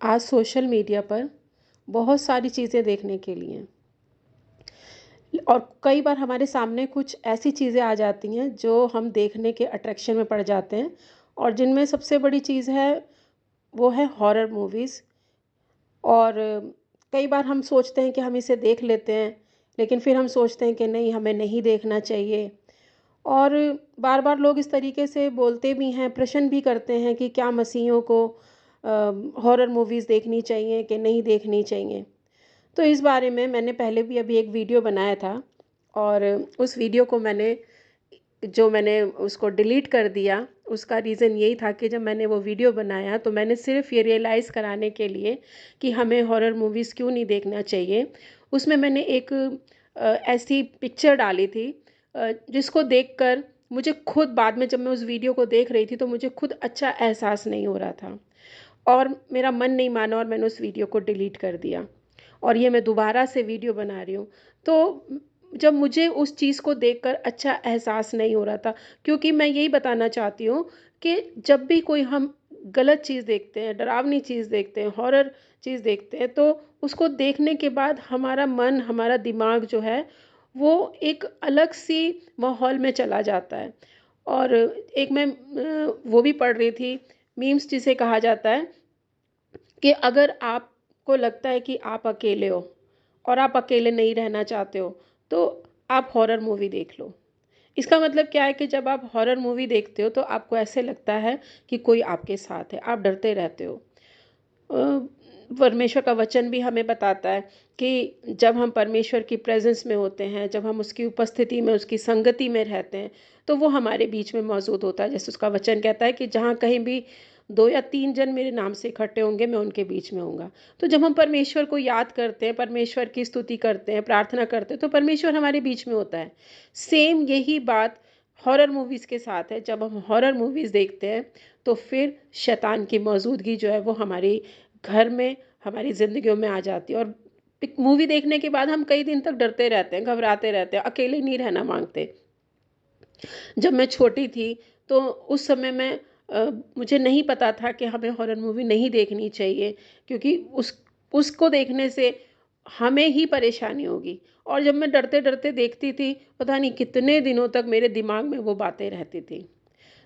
आज social media पर बहुत सारी चीज़ें देखने के लिए हैं और कई बार हमारे सामने कुछ ऐसी चीज़ें आ जाती हैं जो हम देखने के अट्रैक्शन में पड़ जाते हैं और जिनमें सबसे बड़ी चीज़ है वो है हॉरर मूवीज़। और कई बार हम सोचते हैं कि हम इसे देख लेते हैं, लेकिन फिर हम सोचते हैं कि नहीं, हमें नहीं देखना चाहिए। और बार-बार लोग इस तरीके से बोलते भी हैं, प्रश्न भी करते हैं कि क्या मसीहियों को अ, हॉरर मूवीज़ देखनी चाहिए कि नहीं देखनी चाहिए। तो इस बारे में मैंने पहले भी अभी एक वीडियो बनाया था और उस वीडियो को मैंने उसको डिलीट कर दिया। उसका रीज़न यही था कि जब मैंने वो वीडियो बनाया तो मैंने सिर्फ़ ये रियलाइज़ कराने के लिए कि हमें हॉरर मूवीज़ क्यों नहीं देखना चाहिए, उसमें मैंने एक ऐसी पिक्चर डाली थी जिसको देखकर मुझे खुद बाद में जब मैं उस वीडियो को देख रही थी तो मुझे खुद अच्छा एहसास नहीं हो रहा था और मेरा मन नहीं माना और मैंने उस वीडियो को डिलीट कर दिया और ये मैं दोबारा से वीडियो बना रही हूँ। तो जब मुझे उस चीज़ को देखकर अच्छा एहसास नहीं हो रहा था, क्योंकि मैं यही बताना चाहती हूँ कि जब भी कोई हम गलत चीज़ देखते हैं, डरावनी चीज़ देखते हैं, हॉरर चीज़ देखते हैं, तो उसको देखने के बाद हमारा मन, हमारा दिमाग जो है, वो एक अलग सी माहौल में चला जाता है। और एक मैं वो भी पढ़ रही थी, मीम्स जिसे कहा जाता है कि अगर आपको लगता है कि आप अकेले हो और आप अकेले नहीं रहना चाहते हो, तो आप हॉरर मूवी देख लो। इसका मतलब क्या है कि जब आप हॉरर मूवी देखते हो तो आपको ऐसे लगता है कि कोई आपके साथ है, आप डरते रहते हो। परमेश्वर का वचन भी हमें बताता है कि जब हम परमेश्वर की प्रेजेंस में होते हैं, जब हम उसकी उपस्थिति में, उसकी संगति में रहते हैं, तो वो हमारे बीच में मौजूद होता है। जैसे उसका वचन कहता है कि जहाँ कहीं भी 2 या 3 जन मेरे नाम से इकट्ठे होंगे, मैं उनके बीच में होऊँगा। तो जब हम परमेश्वर को याद करते हैं, परमेश्वर की स्तुति करते हैं, प्रार्थना करते हैं, तो परमेश्वर हमारे बीच में होता है। सेम यही बात हॉरर मूवीज़ के साथ है। जब हम हॉरर मूवीज़ देखते हैं, तो फिर शैतान की मौजूदगी जो है वो हमारी घर में, हमारी ज़िंदगियों में आ जाती है और एक मूवी देखने के बाद हम कई दिन तक डरते रहते हैं, घबराते रहते हैं, अकेले नहीं रहना माँगते। जब मैं छोटी थी तो उस समय मुझे नहीं पता था कि हमें हॉरर मूवी नहीं देखनी चाहिए, क्योंकि उसको देखने से हमें ही परेशानी होगी। और जब मैं डरते-डरते देखती थी, पता नहीं कितने दिनों तक मेरे दिमाग में वो बातें रहती थी।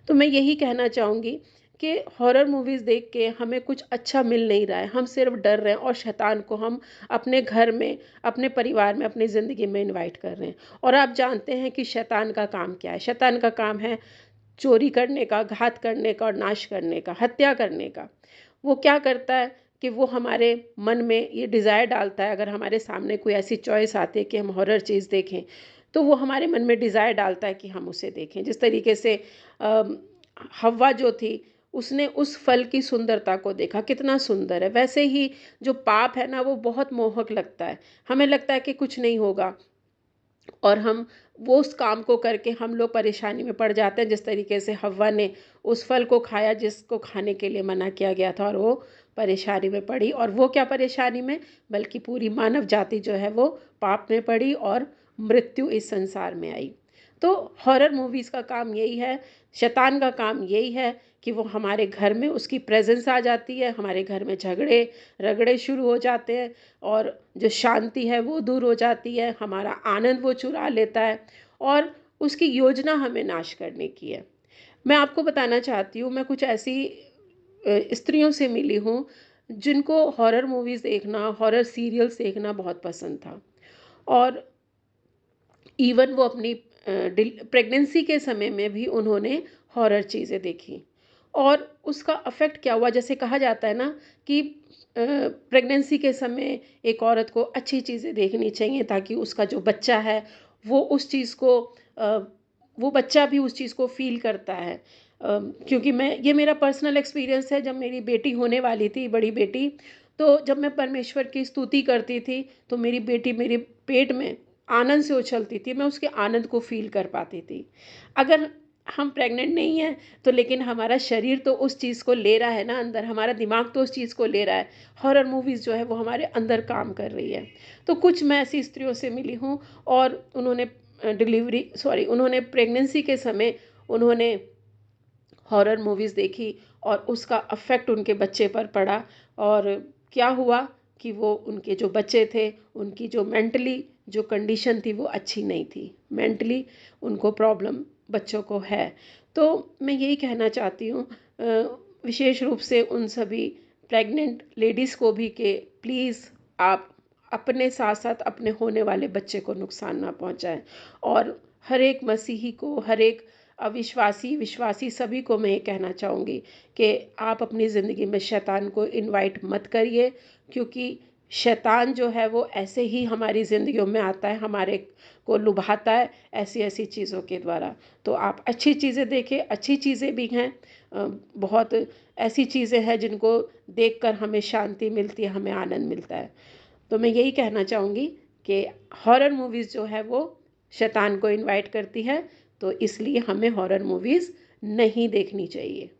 तो मैं यही कहना चाहूँगी कि हॉरर मूवीज़ देख के हमें कुछ अच्छा मिल नहीं रहा है। हम सिर्फ़ डर रहे हैं और शैतान को हम अपने घर में, अपने परिवार में, अपनी ज़िंदगी में इनवाइट कर रहे हैं। और आप जानते हैं कि शैतान का काम क्या है? शैतान का काम है चोरी करने का, घात करने का और नाश करने का, हत्या करने का। वो क्या करता है कि वो हमारे मन में ये डिज़ायर डालता है, अगर हमारे सामने कोई ऐसी चॉइस आती है कि हम हॉरर चीज़ देखें, तो वो हमारे मन में डिज़ायर डालता है कि हम उसे देखें। जिस तरीके से हव्वा जो थी, उसने उस फल की सुंदरता को देखा, कितना सुंदर है। वैसे ही जो पाप है ना, वो बहुत मोहक लगता है। हमें लगता है कि कुछ नहीं होगा और हम वो उस काम को करके हम लोग परेशानी में पड़ जाते हैं, जिस तरीके से हव्वा ने उस फल को खाया जिसको खाने के लिए मना किया गया था और वो परेशानी में पड़ी। और वो क्या परेशानी में, बल्कि पूरी मानव जाति जो है वो पाप में पड़ी और मृत्यु इस संसार में आई। तो हॉरर मूवीज़ का काम यही है, शैतान का काम यही है कि वो हमारे घर में उसकी प्रेजेंस आ जाती है, हमारे घर में झगड़े रगड़े शुरू हो जाते हैं और जो शांति है वो दूर हो जाती है, हमारा आनंद वो चुरा लेता है और उसकी योजना हमें नाश करने की है। मैं आपको बताना चाहती हूँ, मैं कुछ ऐसी स्त्रियों से मिली हूँ जिनको हॉरर मूवीज़ देखना, हॉरर सीरियल्स देखना बहुत पसंद था और इवन वो अपनी प्रेगनेंसी के समय में भी उन्होंने हॉरर चीज़ें देखी और उसका अफेक्ट क्या हुआ, जैसे कहा जाता है ना कि प्रेगनेंसी के समय एक औरत को अच्छी चीज़ें देखनी चाहिए ताकि उसका जो बच्चा है वो उस चीज़ को अ, वो बच्चा भी उस चीज़ को फील करता है। क्योंकि मैं ये मेरा पर्सनल एक्सपीरियंस है, जब मेरी बेटी होने वाली थी, बड़ी बेटी, तो जब मैं परमेश्वर की स्तुति करती थी तो मेरी बेटी मेरे पेट में आनंद से उछलती थी, मैं उसके आनंद को फ़ील कर पाती थी। अगर हम प्रेग्नेंट नहीं हैं, तो लेकिन हमारा शरीर तो उस चीज़ को ले रहा है ना अंदर, हमारा दिमाग तो उस चीज़ को ले रहा है। हॉरर मूवीज़ जो है वो हमारे अंदर काम कर रही है। तो कुछ मैं ऐसी स्त्रियों से मिली हूँ और उन्होंने उन्होंने प्रेगनेंसी के समय उन्होंने हॉरर मूवीज़ देखी और उसका अफेक्ट उनके बच्चे पर पड़ा। और क्या हुआ कि वो उनके जो बच्चे थे उनकी जो मेंटली जो कंडीशन थी वो अच्छी नहीं थी, मेंटली उनको प्रॉब्लम बच्चों को है। तो मैं यही कहना चाहती हूँ विशेष रूप से उन सभी प्रेग्नेंट लेडीज़ को भी कि प्लीज़ आप अपने साथ साथ अपने होने वाले बच्चे को नुकसान ना पहुंचाएं। और हर एक मसीही को, हर एक अविश्वासी विश्वासी सभी को मैं ये कहना चाहूँगी कि आप अपनी ज़िंदगी में शैतान को इनवाइट मत करिए, क्योंकि शैतान जो है वो ऐसे ही हमारी ज़िंदगियों में आता है, हमारे को लुभाता है ऐसी ऐसी चीज़ों के द्वारा। तो आप अच्छी चीज़ें देखें, अच्छी चीज़ें भी हैं, बहुत ऐसी चीज़ें हैं जिनको देखकर हमें शांति मिलती है, हमें आनंद मिलता है। तो मैं यही कहना चाहूँगी कि हॉरर मूवीज़ जो है वो शैतान को इनवाइट करती है, तो इसलिए हमें हॉरर मूवीज़ नहीं देखनी चाहिए।